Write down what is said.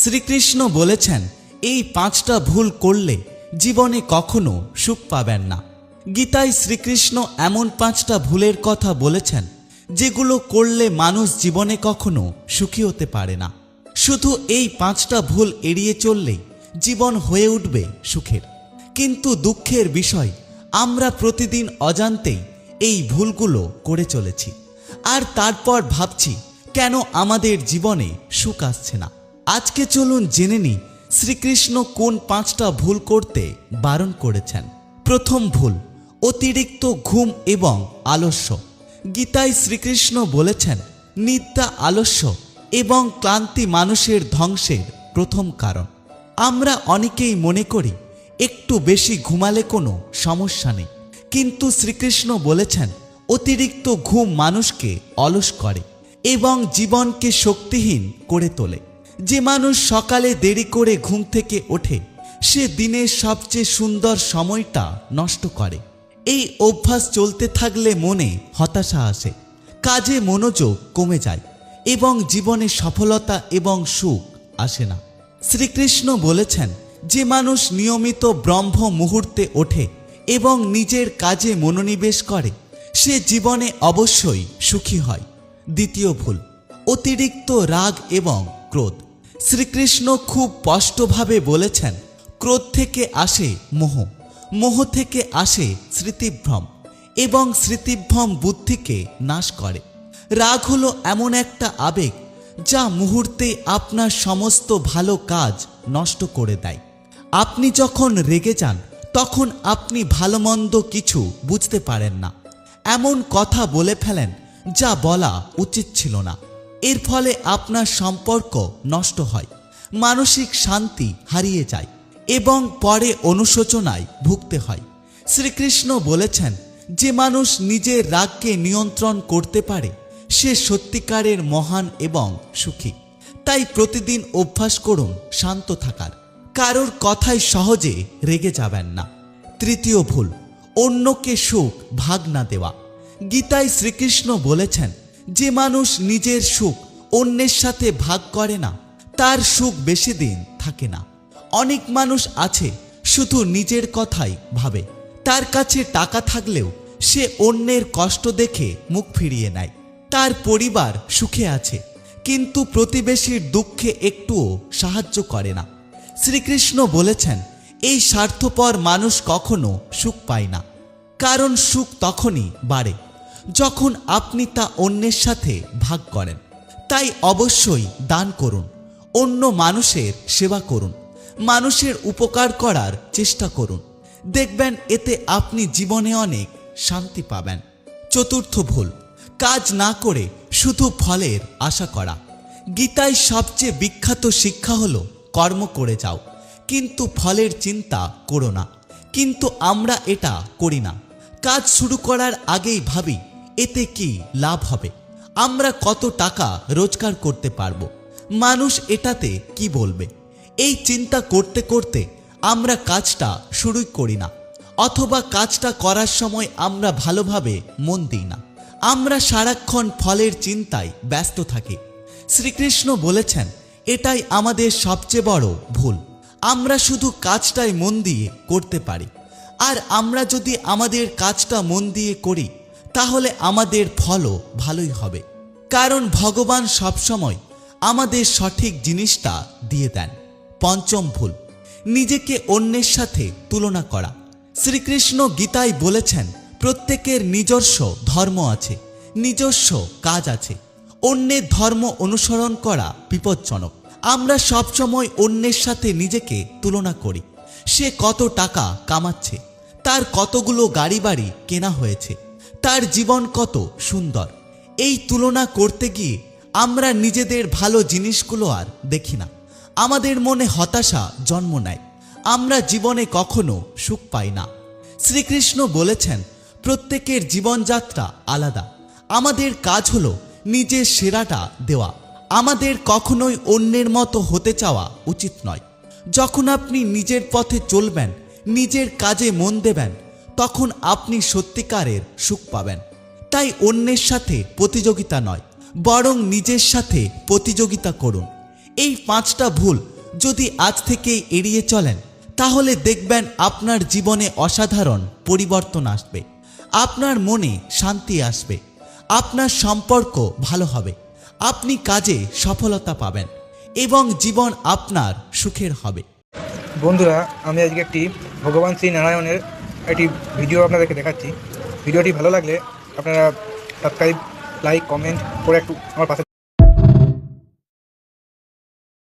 শ্রীকৃষ্ণ বলেছেন এই পাঁচটা ভুল করলে জীবনে কখনো সুখ পাবেন না। গীতায় শ্রীকৃষ্ণ এমন পাঁচটা ভুলের কথা বলেছেন যেগুলো করলে মানুষ জীবনে কখনো সুখী হতে পারে না। শুধু এই পাঁচটা ভুল এড়িয়ে চললেই জীবন হয়ে উঠবে সুখের। কিন্তু দুঃখের বিষয়, আমরা প্রতিদিন অজান্তেই এই ভুলগুলো করে চলেছি, আর তারপর ভাবছি কেন আমাদের জীবনে সুখ আসছে না। আজকে চলুন জেনে নিই শ্রীকৃষ্ণ কোন পাঁচটা ভুল করতে বারণ করেছেন। প্রথম ভুল, অতিরিক্ত ঘুম এবং আলস্য। গীতায় শ্রীকৃষ্ণ বলেছেন নিদ্রা, আলস্য এবং ক্লান্তি মানুষের ধ্বংসের প্রথম কারণ। আমরা অনেকেই মনে করি একটু বেশি ঘুমালে কোনো সমস্যা নেই, কিন্তু শ্রীকৃষ্ণ বলেছেন অতিরিক্ত ঘুম মানুষকে অলস করে এবং জীবনকে শক্তিহীন করে তোলে। যে মানুষ সকালে দেরি করে ঘুম থেকে ওঠে সে দিনের সবচেয়ে সুন্দর সময়টা নষ্ট করে। এই অভ্যাস চলতে থাকলে মনে হতাশা আসে, কাজে মনোযোগ কমে যায় এবং জীবনে সফলতা এবং সুখ আসে না। শ্রীকৃষ্ণ বলেছেন যে মানুষ নিয়মিত ব্রহ্ম মুহূর্তে ওঠে এবং নিজের কাজে মনোনিবেশ করে সে জীবনে অবশ্যই সুখী হয়। দ্বিতীয় ভুল, অতিরিক্ত রাগ এবং ক্রোধ। শ্রীকৃষ্ণ খুব স্পষ্টভাবে বলেছেন ক্রোধ থেকে আসে মোহ, মোহ থেকে আসে স্মৃতিভ্রম এবং স্মৃতিভ্রম বুদ্ধিকে নাশ করে। রাগ হলো এমন একটা আবেগ যা মুহূর্তে আপনার সমস্ত ভালো কাজ নষ্ট করে দেয়। আপনি যখন রেগে যান তখন আপনি ভালো মন্দ কিছু বুঝতে পারেন না, এমন কথা বলে ফেলেন যা বলা উচিত ছিল না। এর ফলে আপনার সম্পর্ক নষ্ট হয়, মানসিক শান্তি হারিয়ে যায় এবং পরে অনুশোচনায় ভুগতে হয়। শ্রীকৃষ্ণ বলেছেন যে মানুষ নিজের রাগকে নিয়ন্ত্রণ করতে পারে সে সত্যিকারের মহান এবং সুখী। তাই প্রতিদিন অভ্যাস করুন শান্ত থাকার, কারোর কথায় সহজে রেগে যাবেন না। তৃতীয় ভুল, অন্যকে সুখ ভাগ না দেওয়া। গীতায় শ্রীকৃষ্ণ বলেছেন যে মানুষ নিজের সুখ অন্যের সাথে ভাগ করে না তার সুখ বেশি দিন থাকে না। অনেক মানুষ আছে শুধু নিজের কথাই ভাবে, তার কাছে টাকা থাকলেও সে অন্যের কষ্ট দেখে মুখ ফিরিয়ে নেয়। তার পরিবার সুখে আছে কিন্তু প্রতিবেশীর দুঃখে একটুও সাহায্য করে না। শ্রীকৃষ্ণ বলেছেন এই স্বার্থপর মানুষ কখনো সুখ পায় না, কারণ সুখ তখনই বাড়ে যখন আপনি তা অন্যের সাথে ভাগ করেন। তাই অবশ্যই দান করুন, অন্য মানুষের সেবা করুন, মানুষের উপকার করার চেষ্টা করুন। দেখবেন এতে আপনি জীবনে অনেক শান্তি পাবেন। চতুর্থ ভুল, কাজ না করে শুধু ফলের আশা করা। গীতায় সবচেয়ে বিখ্যাত শিক্ষা হলো কর্ম করে যাও কিন্তু ফলের চিন্তা করো না। কিন্তু আমরা এটা করি না। কাজ শুরু করার আগেই ভাবি এতে কি লাভ হবে, আমরা কত টাকা রোজগার করতে পারবো, মানুষ এটাতে কি বলবে। এই চিন্তা করতে করতে আমরা কাজটা শুরুই করি না, অথবা কাজটা করার সময় আমরা ভালোভাবে মন দিই না। আমরা সারাক্ষণ ফলের চিন্তায় ব্যস্ত থাকি। শ্রীকৃষ্ণ বলেছেন এটাই আমাদের সবচেয়ে বড় ভুল। আমরা শুধু কাজটাই মন দিয়ে করতে পারি, আর আমরা যদি আমাদের কাজটা মন দিয়ে করি তাহলে আমাদের ফলও ভালোই হবে, কারণ ভগবান সবসময় আমাদের সঠিক জিনিসটা দিয়ে দেন। পঞ্চম ভুল, নিজেকে অন্যের সাথে তুলনা করা। শ্রীকৃষ্ণ গীতায় বলেছেন প্রত্যেকের নিজস্ব ধর্ম আছে, নিজস্ব কাজ আছে। অন্যের ধর্ম অনুসরণ করা বিপজ্জনক। আমরা সবসময় অন্যের সাথে নিজেকে তুলনা করি। সে কত টাকা কামাচ্ছে, তার কতগুলো গাড়ি বাড়ি কেনা হয়েছে, তার জীবন কত সুন্দর। এই তুলনা করতে গিয়ে আমরা নিজেদের ভালো জিনিসগুলো আর দেখি না। আমাদের মনে হতাশা জন্ম নেয়, আমরা জীবনে কখনো সুখ পাই না। শ্রীকৃষ্ণ বলেছেন প্রত্যেকের জীবনযাত্রা আলাদা। আমাদের কাজ হলো নিজের সেরাটা দেওয়া। আমাদের কখনোই অন্যের মতো হতে চাওয়া উচিত নয়। যখন আপনি নিজের পথে চলবেন, নিজের কাজে মন দেবেন, তখন আপনি সত্যিকারের সুখ পাবেন। তাই অন্যের সাথে প্রতিযোগিতা নয়, বরং নিজের সাথে প্রতিযোগিতা করুন এই 5টা ভুল যদি আজ থেকেই এড়িয়ে চলেন তাহলে দেখবেন আপনার জীবনে অসাধারণ পরিবর্তন আসবে, আপনার মনে শান্তি আসবে, আপনার সম্পর্ক ভালো হবে, আপনি কাজে সফলতা পাবেন এবং জীবন আপনার সুখের হবে। বন্ধুরা, আমি আজকে একটি ভগবান শ্রী নারায়ণের একটি ভিডিও আপনাদেরকে দেখাচ্ছি। ভিডিওটি ভালো লাগলে আপনারা সাবস্ক্রাইব, লাইক, কমেন্ট করে একটু আমার পাশে